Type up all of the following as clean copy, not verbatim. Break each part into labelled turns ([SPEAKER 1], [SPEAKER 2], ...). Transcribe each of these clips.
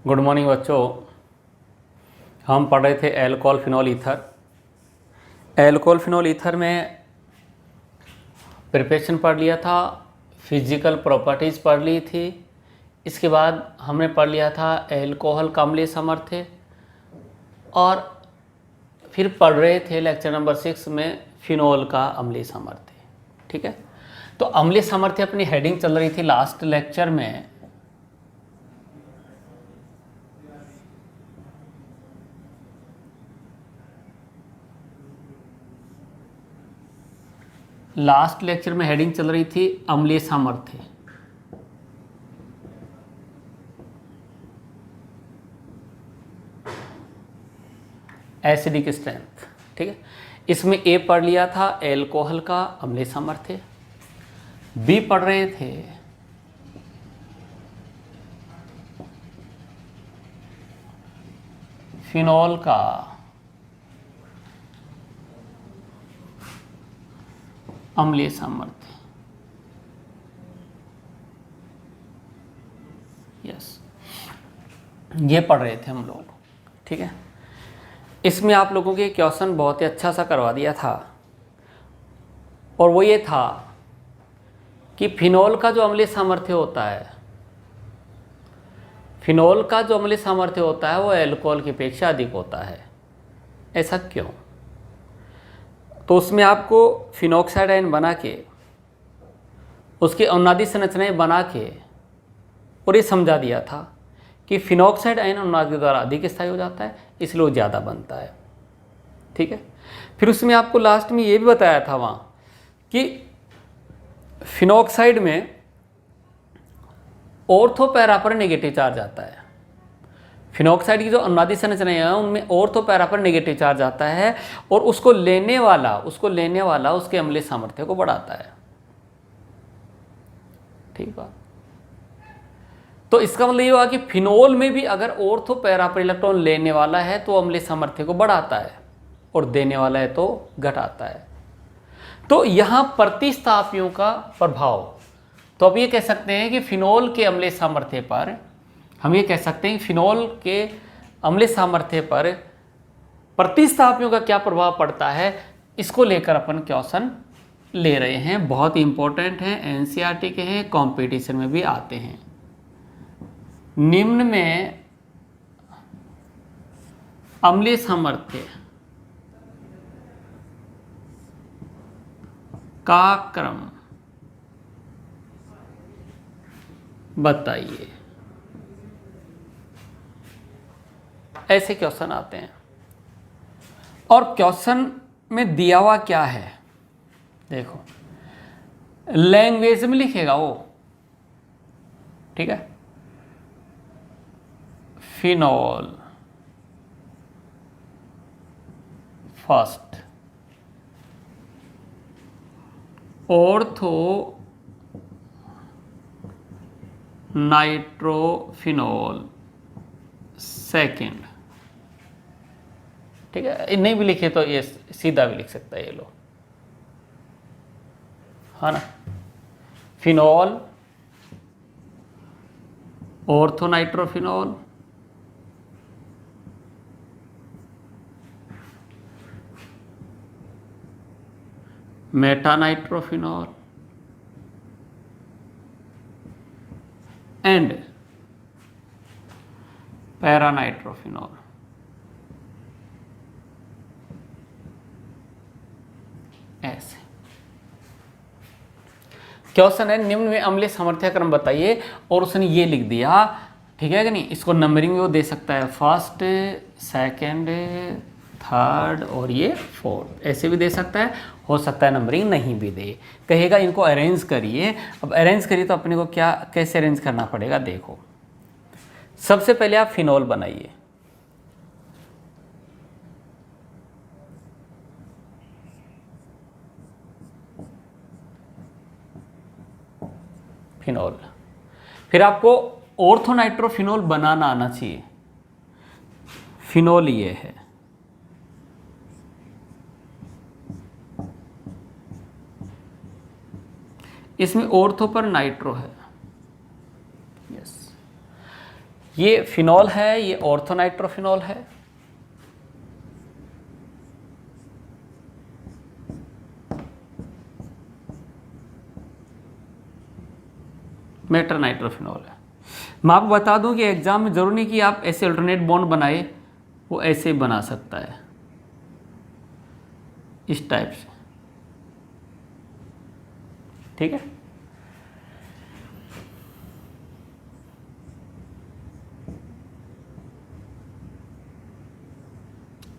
[SPEAKER 1] Good morning बच्चों। हम पढ़ रहे थे alcohol phenol ether. Alcohol phenol ether में प्रिपरेशन पढ़ लिया था, फिजिकल प्रॉपर्टीज़ पढ़ ली थी। इसके बाद हमने पढ़ लिया था एल्कोहल का अम्लीय सामर्थ्य, और फिर पढ़ रहे थे लेक्चर नंबर 6 में फिनॉल का अम्लीय सामर्थ्य। ठीक है, तो अम्लीय सामर्थ्य अपनी हेडिंग चल रही थी लास्ट लेक्चर में। लास्ट लेक्चर में हेडिंग चल रही थी अम्लीय सामर्थ्य। Acidic strength. ठीक है, इसमें ए पढ़ लिया था एल्कोहल का अम्लीय सामर्थ्य, बी पढ़ रहे थे फिनॉल का अम्लीय सामर्थ्य। यस, ये पढ़ रहे थे हम लोग। ठीक है, इसमें आप लोगों के क्वेश्चन बहुत ही अच्छा सा करवा दिया था, और वो ये था कि फिनॉल का जो अम्लीय सामर्थ्य होता है, फिनॉल का जो अम्लीय सामर्थ्य होता है वो एल्कोहल की अपेक्षा अधिक होता है। ऐसा क्यों? तो उसमें आपको फिनॉक्साइड आयन बना के, उसकी अनुनादी संरचनाएं बना के, और ये समझा दिया था कि फिनॉक्साइड आयन अनुनाद के द्वारा अधिक स्थायी हो जाता है, इसलिए वो ज़्यादा बनता है। ठीक है, फिर उसमें आपको लास्ट में ये भी बताया था वहाँ कि फिनॉक्साइड में ऑर्थो पैरा पर नेगेटिव चार्ज आता है। फिनॉक्साइड की जो अनुनादी संरचनाएं हैं उनमें ऑर्थो पैरा पर नेगेटिव चार्ज आता है, और उसको लेने वाला उसके अम्लीय सामर्थ्य को बढ़ाता है। ठीक है, तो इसका मतलब ये हुआ कि फिनॉल में भी अगर ऑर्थो पैरा पर इलेक्ट्रॉन लेने वाला है तो अम्लीय सामर्थ्य को बढ़ाता है, और देने वाला है तो घटाता है। तो यहाँ प्रतिस्थापियों का प्रभाव, तो अब ये कह सकते हैं कि फिनॉल के अम्लीय सामर्थ्य पर, हम ये कह सकते हैं कि फिनॉल के अम्लीय सामर्थ्य पर प्रतिस्थापियों का क्या प्रभाव पड़ता है, इसको लेकर अपन क्वेश्चन ले रहे हैं। बहुत ही इंपॉर्टेंट हैं, एनसीईआरटी के हैं, कंपटीशन में भी आते हैं। निम्न में अम्लीय सामर्थ्य का क्रम बताइए। ऐसे क्वेश्चन आते हैं, और क्वेश्चन में दिया हुआ क्या है देखो, लैंग्वेज में लिखेगा वो। ठीक है, phenol first, ortho nitrophenol second. ठीक है, नहीं भी लिखे तो ये सीधा भी लिख सकता है ये लो, है ना। Phenol, ortho nitrophenol, Meta nitrophenol and para nitrophenol. ऐसे क्वेश्चन है, निम्न में अम्लीय सामर्थ्य क्रम बताइए, और उसने ये लिख दिया। ठीक है कि नहीं, इसको नंबरिंग में वो दे सकता है, फर्स्ट, सेकंड, थर्ड और ये फोर्थ, ऐसे भी दे सकता है। हो सकता है नंबरिंग नहीं भी दे, कहेगा इनको अरेंज करिए। अब अरेंज करिए तो अपने को क्या, कैसे अरेंज करना पड़ेगा देखो। सबसे पहले आप फिनॉल बनाइए। फिनॉल, फिर आपको ऑर्थो नाइट्रोफिनॉल बनाना आना चाहिए। फिनॉल ये है, इसमें ऑर्थो पर नाइट्रो है। यस, ये फिनॉल है, ये ऑर्थोनाइट्रोफिनॉल है। मेटानाइट्रोफिनॉल है। मैं आपको बता दूं कि एग्जाम में जरूरी नहीं कि आप ऐसे अल्टरनेट बॉन्ड बनाए, वो ऐसे ही बना सकता है, इस टाइप से, ठीक है।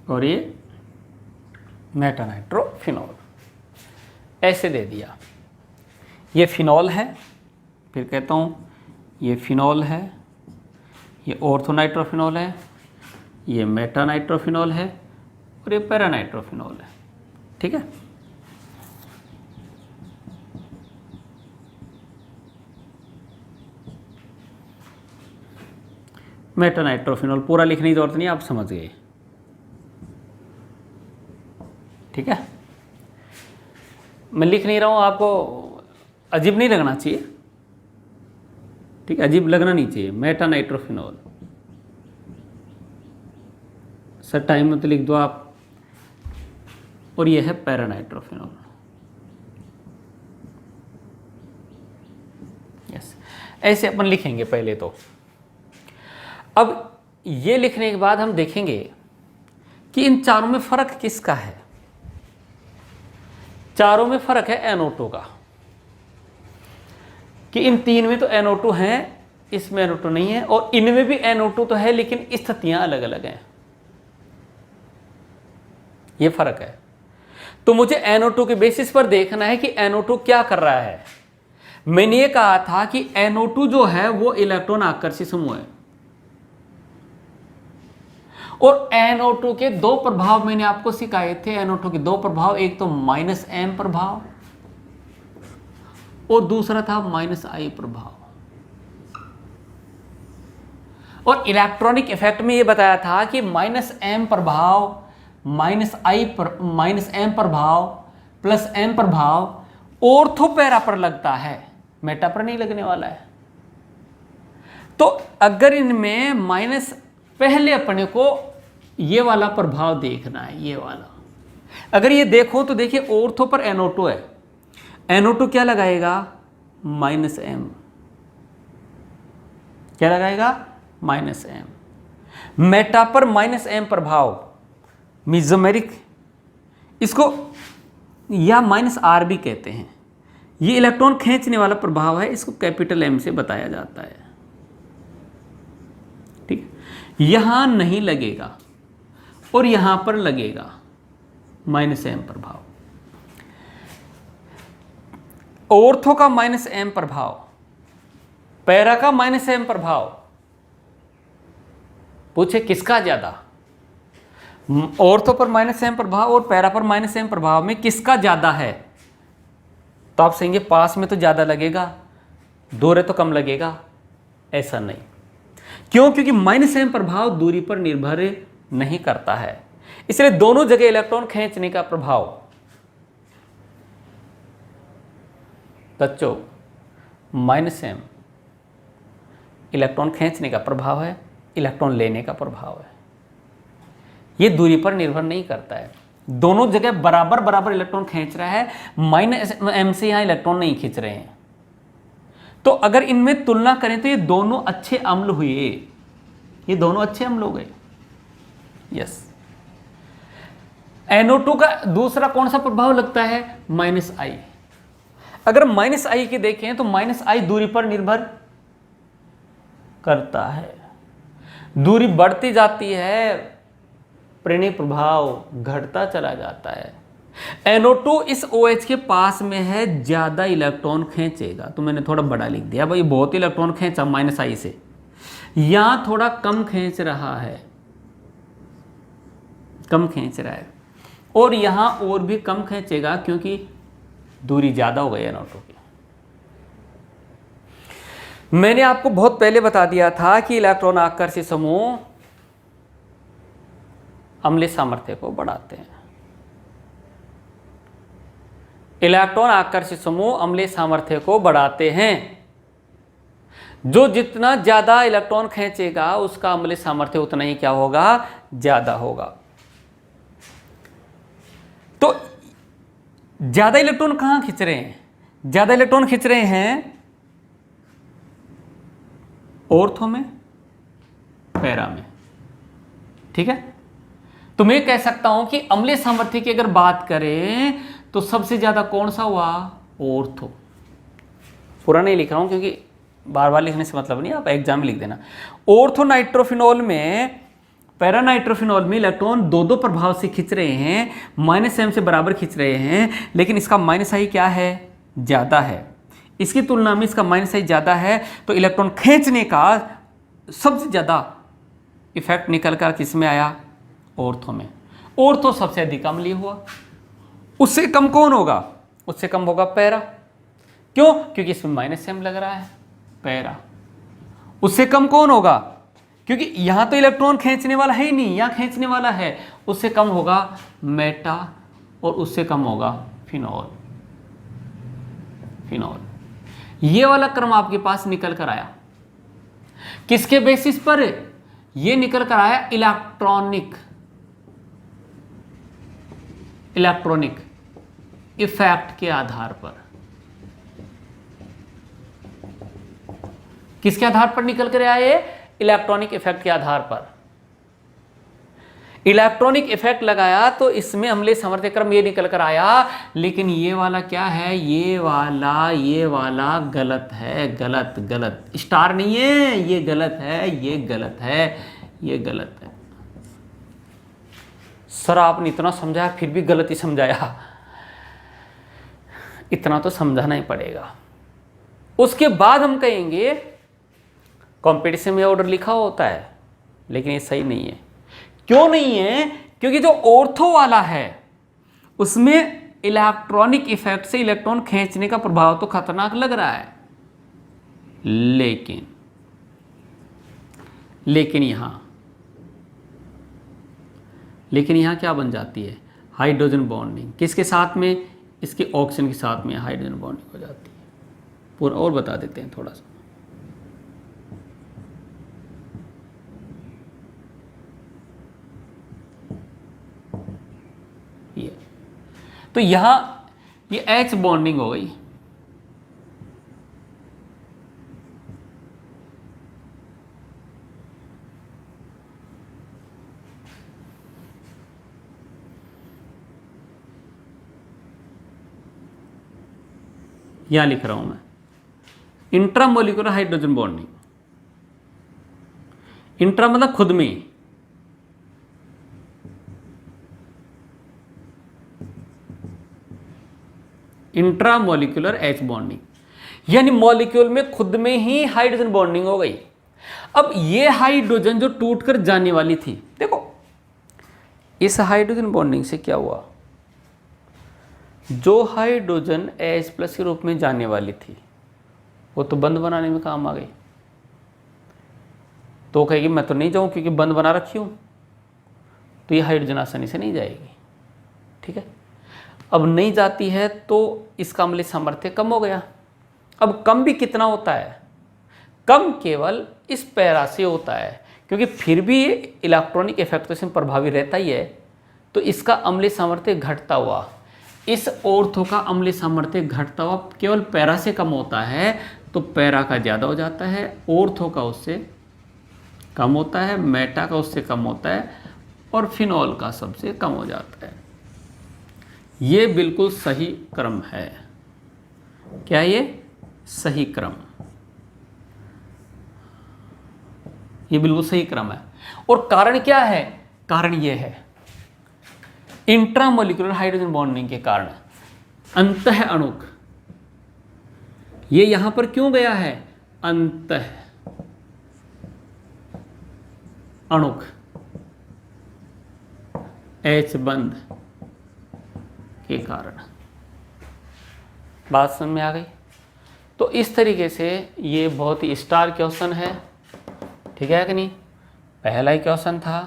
[SPEAKER 1] और ये मेटानाइट्रोफिनॉल ऐसे दे दिया। ये फिनॉल है, फिर कहता हूँ ये फिनॉल है, ये ऑर्थोनाइट्रोफिनॉल है, ये मेटानाइट्रोफिनॉल है और ये पैरानाइट्रोफिनॉल है, ठीक है। मेटानाइट्रोफिनॉल पूरा लिखने की जरूरत नहीं, आप समझ गए, ठीक है। मैं लिख नहीं रहा हूँ, आपको अजीब नहीं लगना चाहिए, ठीक है, अजीब लगना नहीं चाहिए। मेटानाइट्रोफिनॉल सर टाइम में तो लिख दो आप। और ये है पैरानाइट्रोफिनॉल, यस। ऐसे अपन लिखेंगे पहले तो। अब ये लिखने के बाद हम देखेंगे कि इन चारों में फर्क किसका है। चारों में फर्क है NO2 का, कि इन तीन में तो NO2 है, इसमें NO2 नहीं है, और इनमें भी NO2 तो है लेकिन स्थितियां अलग अलग हैं, ये फर्क है। तो मुझे NO2 के बेसिस पर देखना है कि NO2 क्या कर रहा है। मैंने ये कहा था कि NO2 जो है वो इलेक्ट्रॉन आकर्षी समूह है, और NO2 के दो प्रभाव मैंने आपको सिखाए थे। NO2 के दो प्रभाव, एक तो -M प्रभाव और दूसरा था -I प्रभाव। और इलेक्ट्रॉनिक इफेक्ट में यह बताया था कि -M प्रभाव, -M प्रभाव प्लस M प्रभाव ऑर्थो पैरा पर लगता है, मेटा पर नहीं लगने वाला है। तो अगर इनमें पहले अपने को ये वाला प्रभाव देखना है, ये वाला। अगर ये देखो तो देखिए ऑर्थो पर NO2 है, NO2 क्या लगाएगा, -M, क्या लगाएगा, -M। मेटा पर -M प्रभाव, मेसोमेरिक, इसको या -R भी कहते हैं। ये इलेक्ट्रॉन खींचने वाला प्रभाव है, इसको कैपिटल M से बताया जाता है, ठीक है। यहां नहीं लगेगा और यहां पर लगेगा -M प्रभाव। ऑर्थो का -M प्रभाव, पैरा का -M प्रभाव, पूछे किसका ज्यादा। ऑर्थो पर -M प्रभाव और पैरा पर -M प्रभाव में किसका ज्यादा है, तो आप कहेंगे पास में तो ज्यादा लगेगा, दूर है तो कम लगेगा। ऐसा नहीं, क्यों, क्योंकि -M प्रभाव दूरी पर निर्भर नहीं करता है, इसलिए दोनों जगह इलेक्ट्रॉन खींचने का प्रभाव। बच्चों -M इलेक्ट्रॉन खींचने का प्रभाव है, इलेक्ट्रॉन लेने का प्रभाव है, ये दूरी पर निर्भर नहीं करता है। दोनों जगह बराबर बराबर इलेक्ट्रॉन खींच रहा है, -M से यहां इलेक्ट्रॉन नहीं खींच रहे हैं। तो अगर इनमें तुलना करें तो ये दोनों अच्छे अम्ल हुए, ये दोनों अच्छे अम्ल हो गए, यस। NO2 का दूसरा कौन सा प्रभाव लगता है, -I। अगर -I के देखें तो -I दूरी पर निर्भर करता है, दूरी बढ़ती जाती है, प्रेरणी प्रभाव घटता चला जाता है। NO2 इस OH के पास में है, ज्यादा इलेक्ट्रॉन खींचेगा, तो मैंने थोड़ा बड़ा लिख दिया भाई, बहुत इलेक्ट्रॉन खींचा -I से, यहां थोड़ा कम खींच रहा है, कम खींच रहा है, और यहां और भी कम खींचेगा क्योंकि दूरी ज्यादा हो गई NO2 की। मैंने आपको बहुत पहले बता दिया था कि इलेक्ट्रॉन आकर्षी समूह अम्लीय सामर्थ्य को बढ़ाते हैं। इलेक्ट्रॉन आकर्षी समूह अम्लीय सामर्थ्य को बढ़ाते हैं। जो जितना ज़्यादा इलेक्ट्रॉन खींचेगा उसका अम्लीय सामर्थ्य उतना ही क्या होगा, ज़्यादा होगा। तो ज़्यादा इलेक्ट्रॉन कहाँ खींच रहे हैं, ज़्यादा इलेक्ट्रॉन खींच रहे हैं ऑर्थो में, पैरा में, ठीक है। तो मैं कह सकता हूं कि अम्लीय सामर्थ्य की अगर बात करें तो सबसे ज्यादा कौन सा हुआ, ऑर्थो। पूरा नहीं लिख रहा हूं क्योंकि बार बार लिखने से मतलब नहीं, आप एग्जाम में लिख देना। ऑर्थो नाइट्रोफिनॉल में, पैरा नाइट्रोफिनॉल में इलेक्ट्रॉन दो दो प्रभाव से खींच रहे हैं, -m से बराबर खींच रहे हैं, लेकिन इसका -i क्या है, ज्यादा है। इसकी तुलना में इसका -i ज्यादा है, तो इलेक्ट्रॉन खींचने का सबसे ज्यादा इफेक्ट निकल कर किस में आया, ऑर्थो में। ऑर्थो सबसे अधिक अम्लीय हुआ। उससे कम कौन होगा, उससे कम होगा पैरा। क्यों, क्योंकि इसमें -m लग रहा है, पैरा। उससे कम कौन होगा, क्योंकि यहां तो इलेक्ट्रॉन खींचने वाला है ही नहीं, यहां खींचने वाला है। उससे कम होगा मेटा, और उससे कम होगा फिनॉल। फिनॉल, ये वाला क्रम आपके पास निकल कर आया। किसके बेसिस पर, ये निकल कर आया इलेक्ट्रॉनिक इफेक्ट के आधार पर। किसके आधार पर निकल कर आए, इलेक्ट्रॉनिक इफेक्ट के आधार पर। इलेक्ट्रॉनिक इफेक्ट लगाया तो इसमें अम्लीय सामर्थ्य क्रम ये निकल कर आया, लेकिन ये वाला क्या है, ये वाला गलत है, गलत स्टार नहीं है, ये गलत है, ये गलत है, ये गलत है। सर आपने इतना समझाया फिर भी गलत ही समझाया, इतना तो समझाना ही पड़ेगा। उसके बाद हम कहेंगे कंपटीशन में ऑर्डर लिखा होता है, लेकिन ये सही नहीं है। क्यों नहीं है, क्योंकि जो ऑर्थो वाला है उसमें इलेक्ट्रॉनिक इफेक्ट से इलेक्ट्रॉन खींचने का प्रभाव तो खतरनाक लग रहा है, लेकिन यहां क्या बन जाती है, हाइड्रोजन बॉन्डिंग। किसके साथ में, इसके ऑक्सीजन के साथ में हाइड्रोजन बॉन्डिंग हो जाती है। पूरा और बता देते हैं थोड़ा सा। ये तो यहां ये H बॉन्डिंग हो गई, यहां लिख रहा हूं मैं इंट्रामोलिकुलर हाइड्रोजन बॉन्डिंग। इंट्रा मतलब खुद में, इंट्रामोलिकुलर H बॉन्डिंग, यानी मॉलिक्यूल में खुद में ही हाइड्रोजन बॉन्डिंग हो गई। अब ये हाइड्रोजन जो टूटकर जाने वाली थी, देखो इस हाइड्रोजन बॉन्डिंग से क्या हुआ, जो हाइड्रोजन H+ के रूप में जाने वाली थी वो तो बंद बनाने में काम आ गई। तो कहेगी मैं तो नहीं जाऊं क्योंकि बंद बना रखी हूं, तो ये हाइड्रोजन आसानी से नहीं जाएगी, ठीक है। अब नहीं जाती है तो इसका अम्लीय सामर्थ्य कम हो गया। अब कम भी कितना होता है, कम केवल इस पैरा से होता है, क्योंकि फिर भी इलेक्ट्रॉनिक इफेक्ट तो इसमें प्रभावी रहता ही है। तो इसका अम्लीय सामर्थ्य घटता हुआ, इस ऑर्थो का अम्लीय सामर्थ्य घटता हुआ केवल पैरा से कम होता है, तो पैरा का ज़्यादा हो जाता है, ऑर्थो का उससे कम होता है, मेटा का उससे कम होता है, और फिनॉल का सबसे कम हो जाता है। ये बिल्कुल सही क्रम है। क्या ये सही क्रम, ये बिल्कुल सही क्रम है। और कारण क्या है, कारण ये है इंट्रामोलिकुलर हाइड्रोजन बॉन्डिंग के कारण अंतः अणुक, ये यहां पर क्यों गया है, अंतः अणुक H बंद के कारण। बात समझ में आ गई। तो इस तरीके से ये बहुत ही स्टार क्वेश्चन है, ठीक है कि नहीं। पहला ही क्वेश्चन था,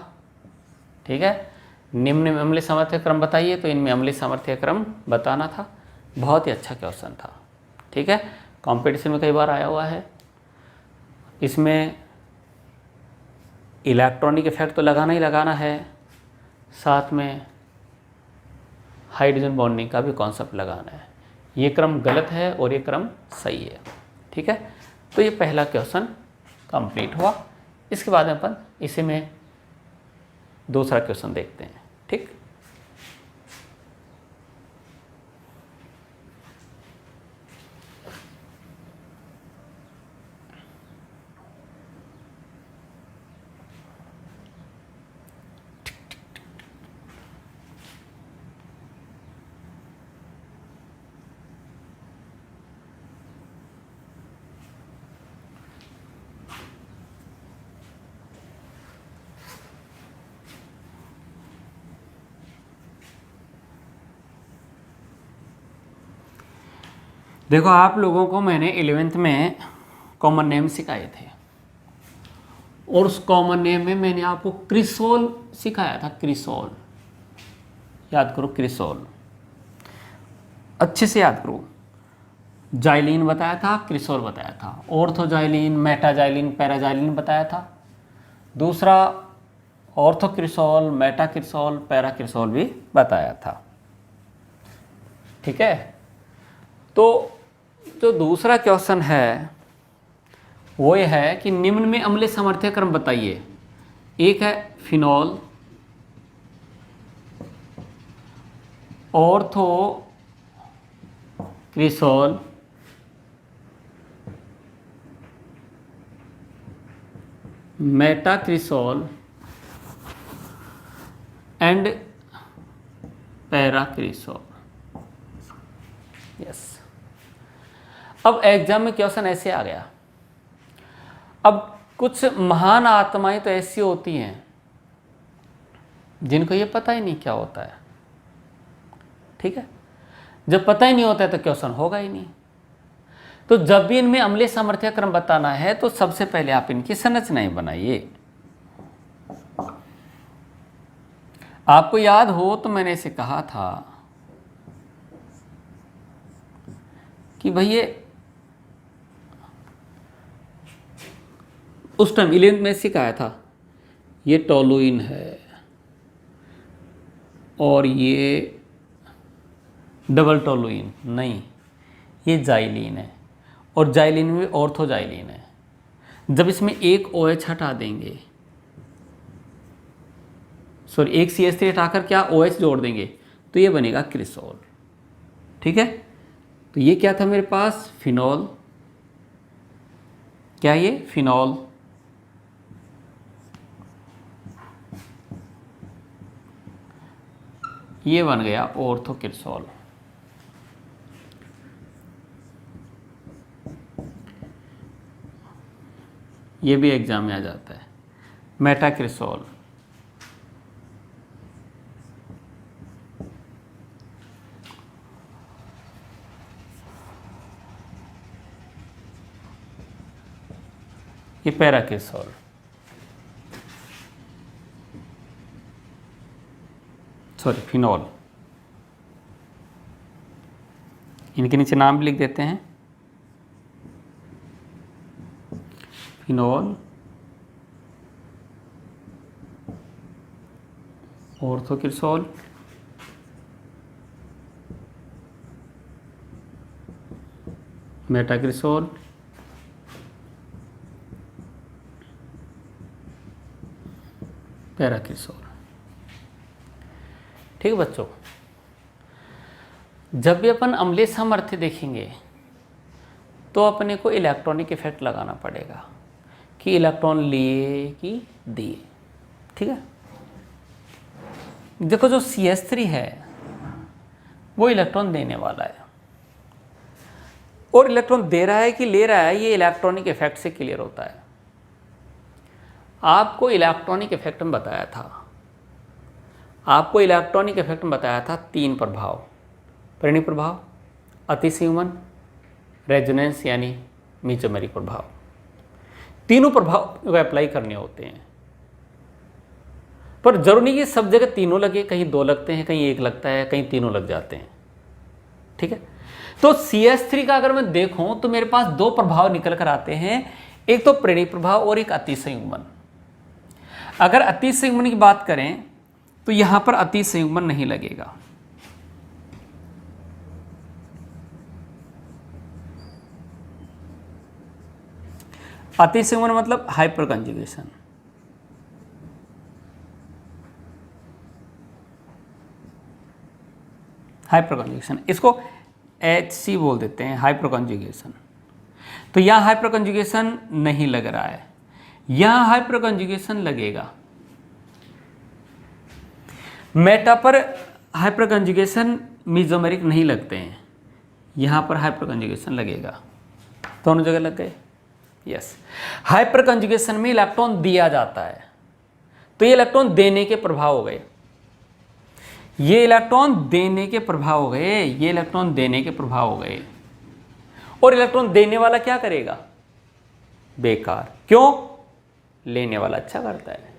[SPEAKER 1] ठीक है। निम्न में अम्लीय सामर्थ्य क्रम बताइए, तो इनमें अम्लीय सामर्थ्य क्रम बताना था। बहुत ही अच्छा क्वेश्चन था, ठीक है। कंपटीशन में कई बार आया हुआ है। इसमें इलेक्ट्रॉनिक इफेक्ट तो लगाना ही लगाना है, साथ में हाइड्रोजन बॉन्डिंग का भी कॉन्सेप्ट लगाना है। ये क्रम गलत है और ये क्रम सही है। ठीक है, तो ये पहला क्वेश्चन कंप्लीट हुआ। इसके बाद अपन इसी में दूसरा क्वेश्चन देखते हैं। ठीक, देखो आप लोगों को मैंने 11th में कॉमन नेम सिखाए थे और उस कॉमन नेम में मैंने आपको क्रिसोल सिखाया था। क्रिसोल याद करो, क्रिसोल अच्छे से याद करो। जाइलिन बताया था, क्रिसोल बताया था, ऑर्थोजाइलिन, मेटाजाइलिन, पैराजाइलिन बताया था। दूसरा ऑर्थोक्रिसोल, मेटाक्रिसोल, पैराक्रिसोल भी बताया था। ठीक है, तो जो दूसरा क्वेश्चन है वो ये है कि निम्न में अम्लीय सामर्थ्य क्रम बताइए। एक है phenol, ortho cresol, metacresol and paracresol. Yes, अब एग्जाम में क्वेश्चन ऐसे आ गया। अब कुछ महान आत्माएं तो ऐसी होती हैं जिनको ये पता ही नहीं क्या होता है। ठीक है, जब पता ही नहीं होता है तो क्वेश्चन होगा ही नहीं। तो जब भी इनमें अम्लीय सामर्थ्य क्रम बताना है तो सबसे पहले आप इनकी संरचनाएं बनाइए। आपको याद हो तो मैंने इसे कहा था कि भैया उस टाइम 11th में सिखाया था, ये टोलुइन है और ये डबल टोलुइन नहीं, ये जाइलिन है और जाइलिन में ऑर्थोजाइलिन है। जब इसमें एक OH हटा देंगे, सॉरी एक CH3 हटाकर क्या OH जोड़ देंगे तो ये बनेगा क्रिसोल। ठीक है, तो ये क्या था मेरे पास, फिनॉल। क्या ये फिनॉल, ये बन गया ऑर्थोक्रिसोल। ये भी एग्जाम में आ जाता है। मेटाक्रिसोल, ये पैराक्रिसोल, सॉरी फिनॉल। इनके नीचे नाम भी लिख देते हैं, फिनॉल, ऑर्थोक्रिसोल, मेटाक्रिसोल, पैराक्रिसोल। ठीक है बच्चों, जब भी अपन अम्लीय सामर्थ्य देखेंगे तो अपने को इलेक्ट्रॉनिक इफेक्ट लगाना पड़ेगा कि इलेक्ट्रॉन लिए कि दिए। ठीक है, देखो जो CH3 है वो इलेक्ट्रॉन देने वाला है और इलेक्ट्रॉन दे रहा है कि ले रहा है, ये इलेक्ट्रॉनिक इफेक्ट से क्लियर होता है। आपको इलेक्ट्रॉनिक इफेक्ट में बताया था, आपको इलेक्ट्रॉनिक इफेक्ट में बताया था 3 प्रभाव, परिणीय प्रभाव, अतिसंयुग्मन, रेजोनेंस यानी मीजोमेरिक प्रभाव। तीनों प्रभाव को अप्लाई करने होते हैं, पर जरूरी नहीं कि सब जगह तीनों लगे, कहीं 2 लगते हैं, कहीं 1 लगता है, कहीं तीनों लग जाते हैं। ठीक है, तो CH3 का अगर मैं देखूं तो मेरे पास 2 प्रभाव निकल कर आते हैं। एक तो प्रेरक प्रभाव और एक अतिसंयुग्मन। अगर अतिसंयुग्मन की बात करें तो यहां पर अतिसंयुग्मन नहीं लगेगा। अतिसंयुग्मन मतलब हाइपर कंजुगेशन। हाइपर कंजुगेशन, इसको HC बोल देते हैं, हाइपर कंजुगेशन। तो यहां हाइपर कंजुगेशन नहीं लग रहा है, यहां हाइपर कंजुगेशन लगेगा। मेटा पर हाइपर कंजुगेशन मेसोमेरिक नहीं लगते हैं, यहां पर हाइपर कंजुगेशन लगेगा। दोनों जगह लग गए। यस, हाइपर कंजुगेशन में इलेक्ट्रॉन दिया जाता है, तो ये इलेक्ट्रॉन देने के प्रभाव हो गए, ये इलेक्ट्रॉन देने के प्रभाव हो गए, ये इलेक्ट्रॉन देने के प्रभाव हो गए। और इलेक्ट्रॉन देने वाला क्या करेगा? बेकार। क्यों? लेने वाला अच्छा करता है,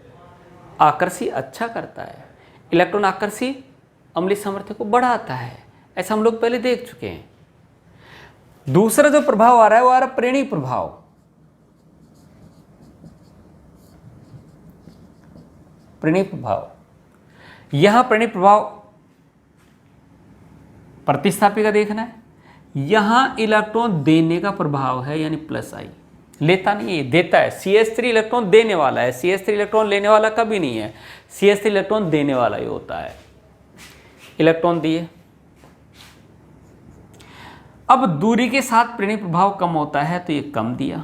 [SPEAKER 1] आकर्षी अच्छा करता है। इलेक्ट्रॉन आकर्षी अम्लीय सामर्थ्य को बढ़ाता है, ऐसा हम लोग पहले देख चुके हैं। दूसरा जो प्रभाव आ रहा है वो आ रहा है प्रेरक प्रभाव। प्रेरक प्रभाव, यहां प्रेरक प्रभाव प्रतिस्थापी का देखना है, यहां इलेक्ट्रॉन देने का प्रभाव है, यानी प्लस आई। लेता नहीं है, देता है। CH3 इलेक्ट्रॉन देने वाला है, CH3 इलेक्ट्रॉन लेने वाला कभी नहीं है, CH3 इलेक्ट्रॉन देने वाला ही होता है। इलेक्ट्रॉन दिए, अब दूरी के साथ प्रेरक प्रभाव कम होता है, तो ये कम दिया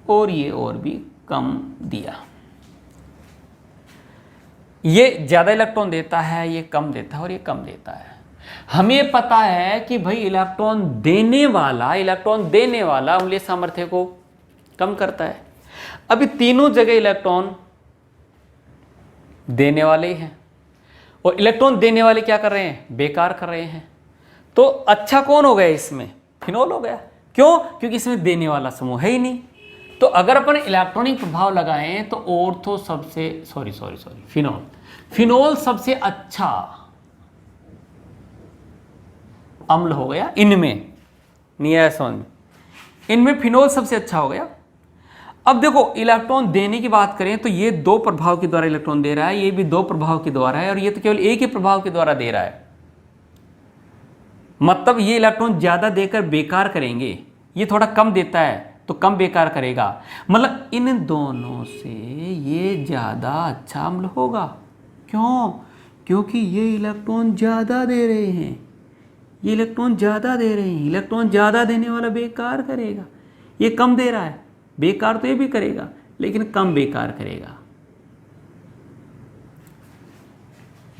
[SPEAKER 1] और ये और भी कम दिया। ये ज्यादा इलेक्ट्रॉन देता है, ये कम देता है और ये कम देता है। हमें पता है कि भाई इलेक्ट्रॉन देने वाला अम्लीय सामर्थ्य को कम करता है। अभी तीनों जगह इलेक्ट्रॉन देने वाले ही हैं, और इलेक्ट्रॉन देने वाले क्या कर रहे हैं? बेकार कर रहे हैं। तो अच्छा कौन हो गया इसमें? फिनोल हो गया। क्यों? क्योंकि इसमें देने वाला समूह है ही नहीं। तो अगर अपन इलेक्ट्रॉनिक प्रभाव लगाएं तो ऑर्थो सबसे फिनोल सबसे अच्छा अम्ल हो गया। इनमें नहीं आया समझ में, इनमें फिनोल सबसे अच्छा हो गया। अब देखो, इलेक्ट्रॉन देने की बात करें तो ये दो प्रभाव के द्वारा इलेक्ट्रॉन दे रहा है, ये भी दो प्रभाव के द्वारा है, और ये तो केवल एक ही प्रभाव के द्वारा दे रहा है। मतलब ये इलेक्ट्रॉन ज्यादा देकर बेकार करेंगे, ये थोड़ा कम देता है तो कम बेकार करेगा। मतलब इन दोनों से ये ज्यादा अच्छा अम्ल होगा। क्यों? क्योंकि ये इलेक्ट्रॉन ज्यादा दे रहे हैं, ये इलेक्ट्रॉन ज्यादा दे रहे हैं। इलेक्ट्रॉन ज्यादा देने वाला बेकार करेगा, ये कम दे रहा है, बेकार तो ये भी करेगा लेकिन कम बेकार करेगा।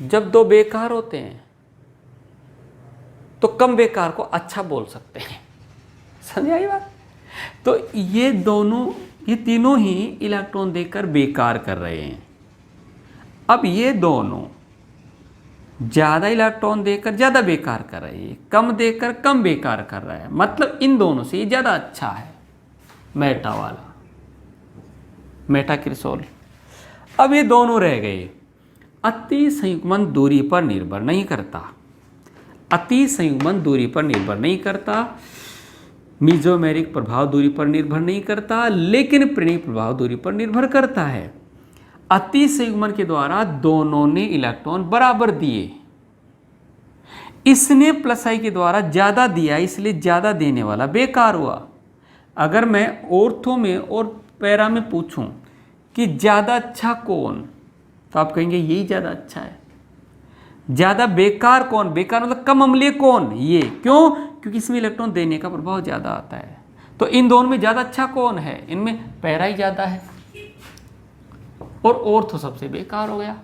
[SPEAKER 1] जब दो बेकार होते हैं तो कम बेकार को अच्छा बोल सकते हैं। समझ आई बात? तो ये तीनों ही इलेक्ट्रॉन देकर बेकार कर रहे हैं। अब ये दोनों ज्यादा इलेक्ट्रॉन देकर ज्यादा बेकार कर रहे हैं, कम देकर कम बेकार कर रहा है। मतलब इन दोनों से ये ज्यादा अच्छा है मेटा वाला, मेटाक्रिसोल। अब ये दोनों रह गए। अति संयुग्मन दूरी पर निर्भर नहीं करता, अति संयुग्मन दूरी पर निर्भर नहीं करता, मेसोमेरिक प्रभाव दूरी पर निर्भर नहीं करता, लेकिन प्रेरक प्रभाव दूरी पर निर्भर करता है। अति संयुग्मन के द्वारा दोनों ने इलेक्ट्रॉन बराबर दिए, इसने प्लस आई के द्वारा ज्यादा दिया, इसलिए ज्यादा देने वाला बेकार हुआ। अगर मैं ऑर्थो में और पैरा में पूछूं कि ज्यादा अच्छा कौन, तो आप कहेंगे यही ज्यादा अच्छा है। ज्यादा बेकार कौन? बेकार मतलब कम अम्लीय कौन? ये। क्यों? क्योंकि इसमें इलेक्ट्रॉन देने का प्रभाव ज्यादा आता है। तो इन दोनों में ज्यादा अच्छा कौन है? इनमें पैरा ही ज्यादा है, और ऑर्थो सबसे बेकार हो गया।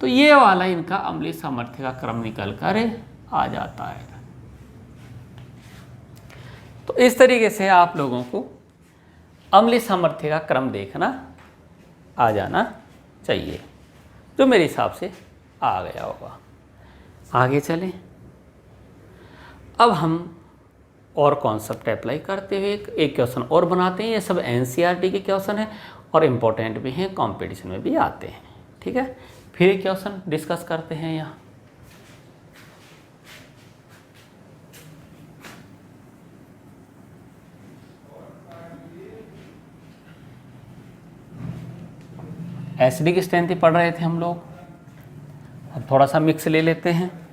[SPEAKER 1] तो ये वाला इनका अम्लीय सामर्थ्य का क्रम निकल कर आ जाता है। तो इस तरीके से आप लोगों को अम्लीय सामर्थ्य का क्रम देखना आ जाना चाहिए, जो मेरे हिसाब से आ गया होगा। आगे चलें। अब हम और कॉन्सेप्ट अप्लाई करते हुए एक क्वेश्चन और बनाते हैं। ये सब NCERT के क्वेश्चन हैं और इम्पोर्टेंट भी हैं, कंपटीशन में भी आते हैं। ठीक है, फिर एक क्वेश्चन डिस्कस करते हैं यहाँ। एसिडिक स्ट्रेंथ ही पढ़ रहे थे हम लोग। अब थोड़ा सा मिक्स ले लेते हैं।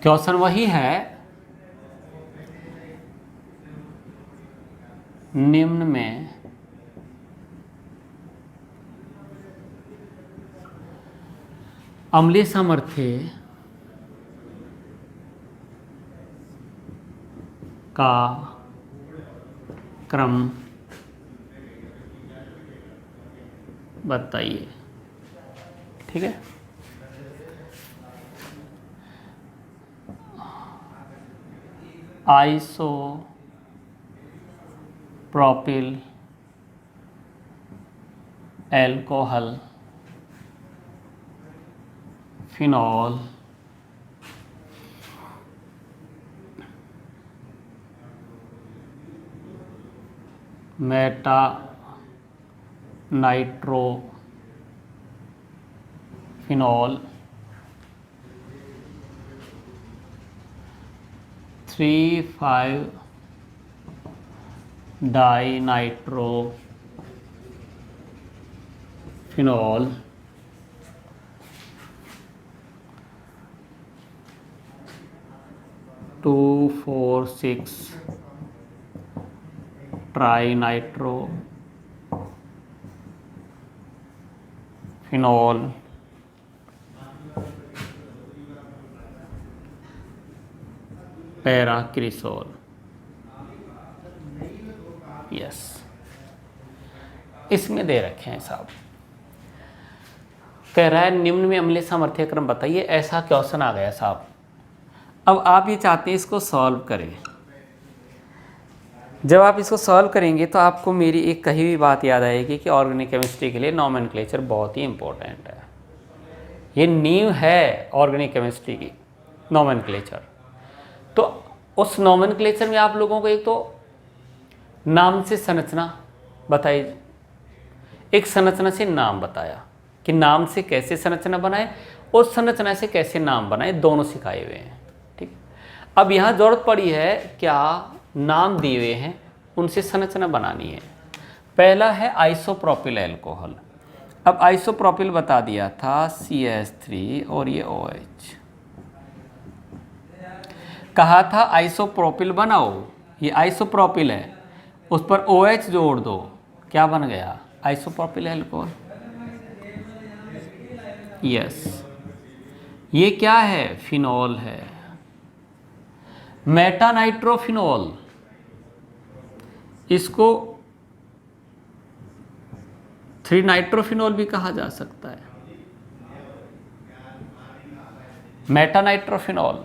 [SPEAKER 1] क्वेश्चन वही है, निम्न में अम्लीय सामर्थ्य का क्रम बताइए। ठीक है, isopropyl alcohol phenol meta nitrophenol 3,5-डाइनाइट्रोफिनॉल 2,4,6-ट्राइनाइट्रोफिनॉल पैराक्रिसोल। यस, इसमें दे रखे हैं साहब। कह रहा है निम्न में अम्लीय सामर्थ्य क्रम बताइए। ऐसा क्वेश्चन आ गया साहब। अब आप ये चाहते हैं इसको सॉल्व करें। जब आप इसको सॉल्व करेंगे तो आपको मेरी एक कही हुई बात याद आएगी कि ऑर्गेनिक केमिस्ट्री के लिए नोमेनक्लेचर बहुत ही इंपॉर्टेंट है। ये नींव है ऑर्गेनिक केमिस्ट्री की, नोमेनक्लेचर। तो उस नोमेनक्लेचर में आप लोगों को एक तो नाम से संरचना बताई, एक संरचना से नाम बताया कि नाम से कैसे संरचना बनाए और संरचना से कैसे नाम बनाए, दोनों सिखाए हुए हैं। ठीक, अब यहाँ जरूरत पड़ी है क्या, नाम दिए हुए हैं उनसे संरचना बनानी है। पहला है आइसोप्रोपिल एल्कोहल। अब आइसोप्रोपिल बता दिया था CH3 और ये OH। कहा था आइसोप्रोपिल बनाओ, ये आइसोप्रोपिल है, उस पर OH जोड़ दो, क्या बन गया, आइसोप्रोपिल एल्कोहल। यस, ये क्या है, फिनॉल है। मेटानाइट्रोफिनॉल, इसको 3-नाइट्रोफिनॉल भी कहा जा सकता है। मेटानाइट्रोफिनॉल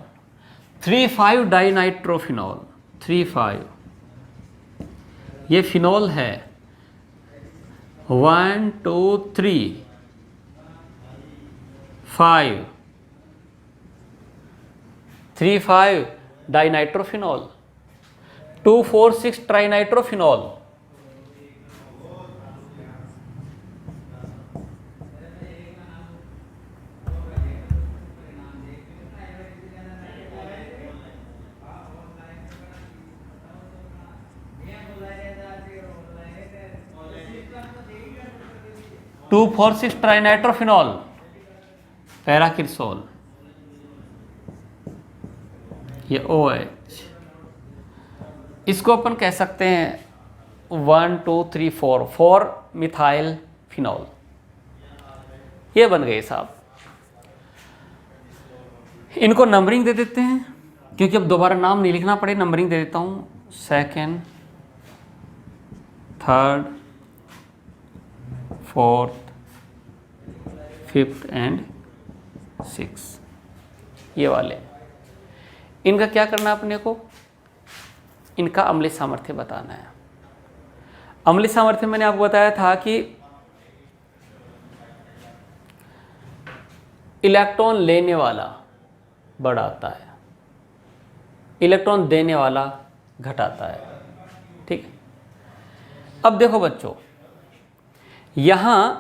[SPEAKER 1] 3,5-डाइनाइट्रोफिनॉल 3,5, ये फिनॉल है। 1 2 3 5 3,5 डाइनाइट्रोफिनॉल 2 4 6 ट्राइनाइट्रोफिनॉल। टू 4 6 ट्राइनाइट्रोफिनॉल पैराक्रिसोल, ये OH। इसको अपन कह सकते हैं 1 2 3 4 मिथाइल फिनॉल। ये बन गए साहब। इनको नंबरिंग दे देते हैं, क्योंकि अब दोबारा नाम नहीं लिखना पड़े, नंबरिंग दे देता हूँ, 2nd, 3rd, 4th, 5th and 6th, ये वाले। इनका क्या करना है अपने को, इनका अम्लीय सामर्थ्य बताना है। अम्लीय सामर्थ्य मैंने आपको बताया था कि इलेक्ट्रॉन लेने वाला बढ़ाता है, इलेक्ट्रॉन देने वाला घटाता है। ठीक है, अब देखो बच्चों, यहां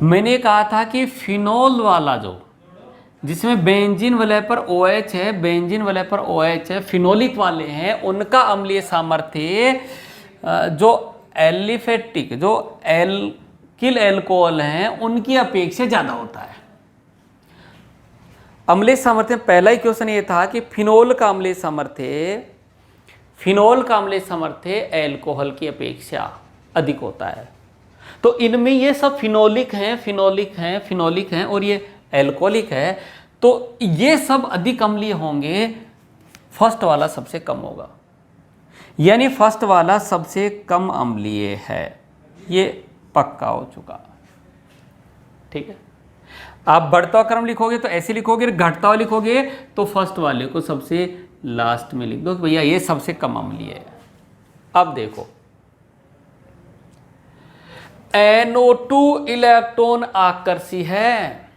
[SPEAKER 1] मैंने कहा था कि फिनोल वाला जो, जिसमें बेंजीन वलय पर OH है, बेंजीन वलय पर OH है, फिनोलिक वाले हैं, उनका अम्लीय सामर्थ्य जो एलिफेटिक, जो एल्किल एल्कोहल हैं, उनकी अपेक्षा ज़्यादा होता है। अम्लीय सामर्थ्य, पहला ही क्वेश्चन ये था कि फिनोल का अम्लीय सामर्थ्य, फिनोल का अम्लीय सामर्थ्य एल्कोहल की अपेक्षा अधिक होता है। तो इनमें ये सब फिनोलिक हैं, फिनोलिक हैं, फिनोलिक हैं, और ये एल्कोहलिक है, तो ये सब अधिक अम्लीय होंगे, फर्स्ट वाला सबसे कम होगा, यानी फर्स्ट वाला सबसे कम अम्लीय है, ये पक्का हो चुका। ठीक है, आप बढ़ता हुआ क्रम लिखोगे तो ऐसे लिखोगे, घटता हुआ लिखोगे तो फर्स्ट वाले को सबसे लास्ट में लिख दो कि भैया ये सबसे कम अम्लीय है। अब देखो, NO2 इलेक्ट्रॉन आकर्षी है।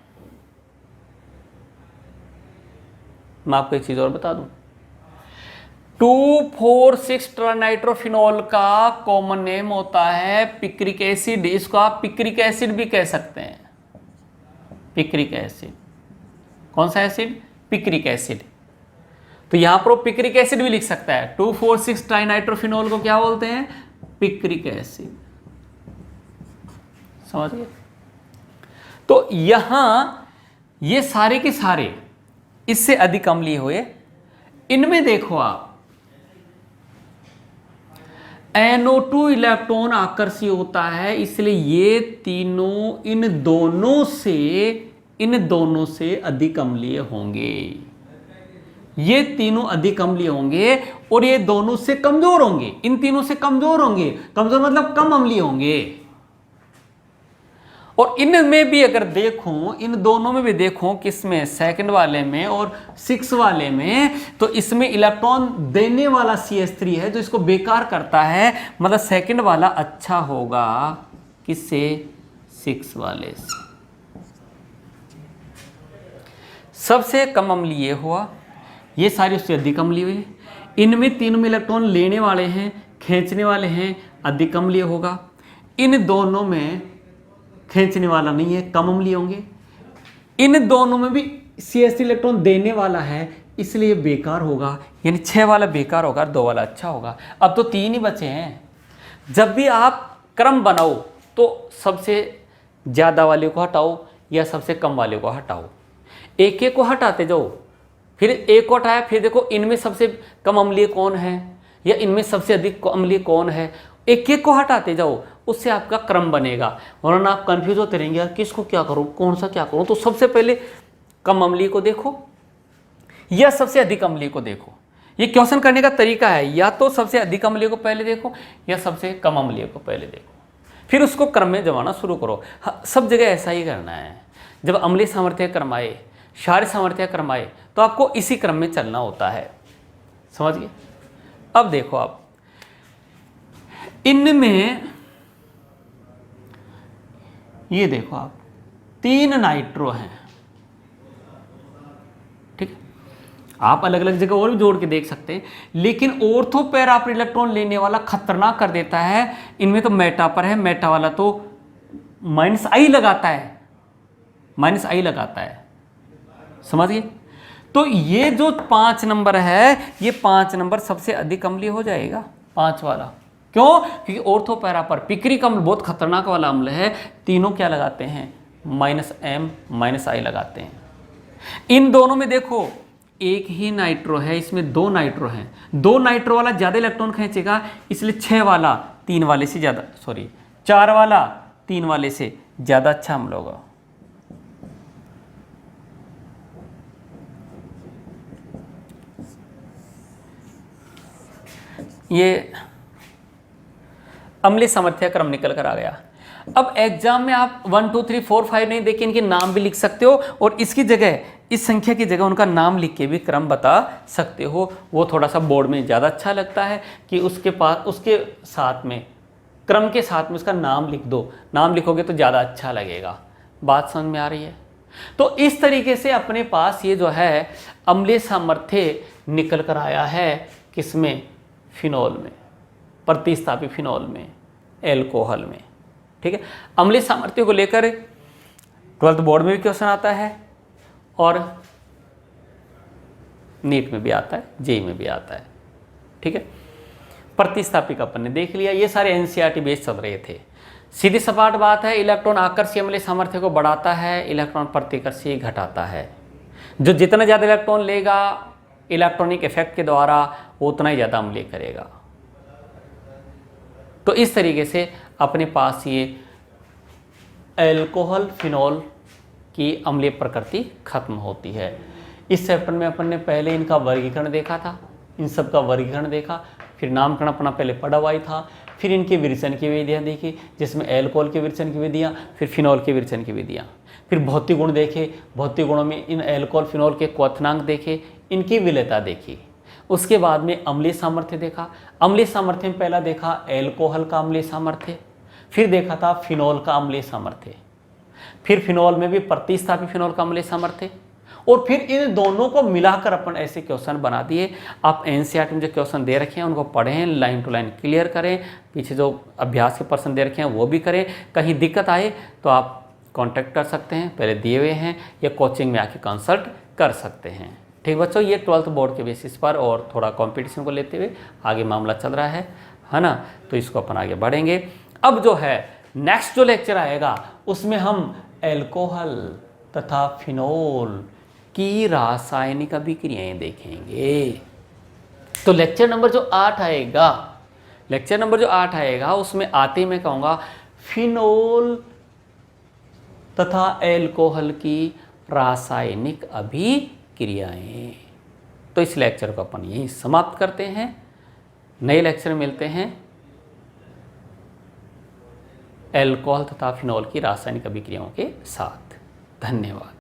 [SPEAKER 1] मैं आपको एक चीज और बता दूं, 2,4,6 ट्राइनाइट्रोफिनॉल का कॉमन नेम होता है पिक्रिक एसिड। इसको आप पिक्रिक एसिड भी कह सकते हैं, पिक्रिक एसिड। कौन सा एसिड? Picric acid. तो यहां पर पिक्रिक एसिड भी लिख सकता है। 2,4,6 ट्राइनाइट्रोफिनॉल को क्या बोलते हैं? Picric acid. समझ गए? तो यहां ये सारे के सारे इससे अधिक अम्लीय हुए। इनमें देखो आप, NO2 इलेक्ट्रॉन आकर्षी होता है, इसलिए ये तीनों इन दोनों से अधिक अम्लीय होंगे। ये तीनों अधिक अम्लीय होंगे और ये दोनों से कमजोर होंगे। इन तीनों से कमजोर होंगे, कमजोर मतलब कम अम्लीय होंगे। और इनमें भी अगर देखूं, इन दोनों में भी देखूं, किसमें? सेकंड वाले में और 6 वाले में, तो इसमें इलेक्ट्रॉन देने वाला CH3 है जो इसको बेकार करता है। मतलब सेकंड वाला अच्छा होगा किससे? 6 वाले से। सबसे कम अम्लीय हुआ, ये सारे उससे अधिक अम्लीय हुए। इनमें तीनों में इलेक्ट्रॉन लेने वाले हैं, खींचने वाले हैं, अधिक अम्लीय होगा। इन दोनों में खींचने वाला नहीं है, कम अम्लीय होंगे। इन दोनों में भी CH3 इलेक्ट्रॉन देने वाला है, इसलिए बेकार होगा, यानी 6 वाला बेकार होगा, 2 वाला अच्छा होगा। अब तो 3 ही बचे हैं। जब भी आप क्रम बनाओ तो सबसे ज़्यादा वाले को हटाओ या सबसे कम वाले को हटाओ, एक एक को हटाते जाओ। फिर एक को हटाया, फिर देखो इनमें सबसे कम अम्लीय कौन है या इनमें सबसे अधिक अम्लीय कौन है, एक एक को हटाते जाओ, उससे आपका क्रम बनेगा। वरना आप कंफ्यूज होते रहेंगे, यार किसको क्या करूं, कौन सा क्या करूं। तो सबसे पहले कम अम्लीय को देखो या सबसे अधिक अम्लीय को देखो। ये क्वेश्चन करने का तरीका है, या तो सबसे अधिक अम्लीय को पहले देखो या सबसे कम अम्लीय को पहले देखो, फिर उसको क्रम में जमाना शुरू करो। सब जगह ऐसा ही करना है। जब अम्लीय सामर्थ्य क्रम आए, क्षारीय सामर्थ्य क्रम आए, तो आपको इसी क्रम में चलना होता है। समझ गए? अब देखो आप, इनमें ये देखो आप, 3 नाइट्रो हैं। ठीक, आप अलग अलग जगह और भी जोड़ के देख सकते हैं, लेकिन ऑर्थो पैरा पर इलेक्ट्रॉन लेने वाला खतरनाक कर देता है। इनमें तो मेटा पर है, मेटा वाला तो -I लगाता है, -I लगाता है। समझिए? तो ये जो 5 नंबर है, ये 5 नंबर सबसे अधिक अम्लीय हो जाएगा, 5 वाला। क्यों? क्योंकि ऑर्थो पैरा पर पिक्रिक अम्ल बहुत खतरनाक वाला अम्ल है। तीनों क्या लगाते हैं? -M -I लगाते हैं। इन दोनों में देखो एक ही नाइट्रो है, इसमें 2 नाइट्रो हैं। 2 नाइट्रो वाला ज़्यादा इलेक्ट्रॉन खींचेगा, इसलिए 6 वाला 3 वाले से ज़्यादा, 4 वाला 3 वाले से ज़्यादा अच्छा अम्ल होगा। ये अम्लीय सामर्थ्य क्रम निकल कर आ गया। अब एग्जाम में आप 1 2 3 4 5 नहीं देख के इनके नाम भी लिख सकते हो और इसकी जगह, इस संख्या की जगह उनका नाम लिख के भी क्रम बता सकते हो। वो थोड़ा सा बोर्ड में ज़्यादा अच्छा लगता है कि उसके पास, उसके साथ में, क्रम के साथ में उसका नाम लिख दो। नाम लिखोगे तो ज़्यादा अच्छा लगेगा। बात समझ में आ रही है? तो इस तरीके से अपने पास ये जो है अम्लीय सामर्थ्य निकल कर आया है, किसमें? फिनोल में, प्रतिस्थापी फिनोल में, एल्कोहल में। ठीक है, अम्लीय सामर्थ्य को लेकर 12th बोर्ड में भी क्वेश्चन आता है और नीट में भी आता है, जेई में भी आता है। ठीक है, प्रतिस्थापी का अपन ने देख लिया। ये सारे एनसीईआरटी बेस्ड चल रहे थे। सीधी सपाट बात है, इलेक्ट्रॉन आकर्षीय अम्लीय सामर्थ्य को बढ़ाता है, इलेक्ट्रॉन प्रतिकर्षी घटाता है। जो जितना ज़्यादा इलेक्ट्रॉन लेगा इलेक्ट्रॉनिक इफेक्ट के द्वारा, वो उतना ही ज़्यादा अम्लीय करेगा। तो इस तरीके से अपने पास ये एल्कोहल फिनोल की अम्लीय प्रकृति खत्म होती है। इस चैप्टर में अपन ने पहले इनका वर्गीकरण देखा था, इन सब का वर्गीकरण देखा, फिर नामकरण अपना पहले पढ़ा हुआ ही था, फिर इनके विरेचन की विधियाँ देखी, जिसमें एल्कोहल के विरेचन की विधियाँ, फिर फिनोल के विरेचन की विधियाँ, फिर भौतिक गुण देखे, भौतिक गुणों में इन एल्कोहल फिनोल के क्वथनांक देखे, इनकी विलेयता देखी। उसके बाद में अम्लीय सामर्थ्य देखा। अम्लीय सामर्थ्य में पहला देखा एल्कोहल का अम्लीय सामर्थ्य, फिर देखा था फिनोल का अम्लीय सामर्थ्य, फिर फिनोल में भी प्रतिस्थापी फिनोल का अम्लीय सामर्थ्य, और फिर इन दोनों को मिलाकर अपन ऐसे क्वेश्चन बना दिए। आप एनसीईआरटी में जो क्वेश्चन दे रखे हैं उनको पढ़ें, लाइन टू लाइन क्लियर करें, पीछे जो अभ्यास के प्रश्न दे रखे हैं वो भी करें। कहीं दिक्कत आए तो आप कांटेक्ट कर सकते हैं, पहले दिए हुए हैं, या कोचिंग में आके कंसल्ट कर सकते हैं। ठीक बच्चों, ये 12th बोर्ड के बेसिस पर और थोड़ा कंपटीशन को लेते हुए आगे मामला चल रहा है ना, तो इसको अपन आगे बढ़ेंगे। अब जो है नेक्स्ट जो लेक्चर आएगा उसमें हम एल्कोहल तथा फिनोल की रासायनिक अभिक्रियाएं देखेंगे। तो लेक्चर नंबर जो 8 आएगा उसमें आते मैं कहूँगा फिनोल तथा एल्कोहल की रासायनिक अभिक्रियाएं। तो इस लेक्चर को अपन यहीं समाप्त करते हैं, नए लेक्चर मिलते हैं एल्कोहल तथा फिनोल की रासायनिक अभिक्रियाओं के साथ। धन्यवाद।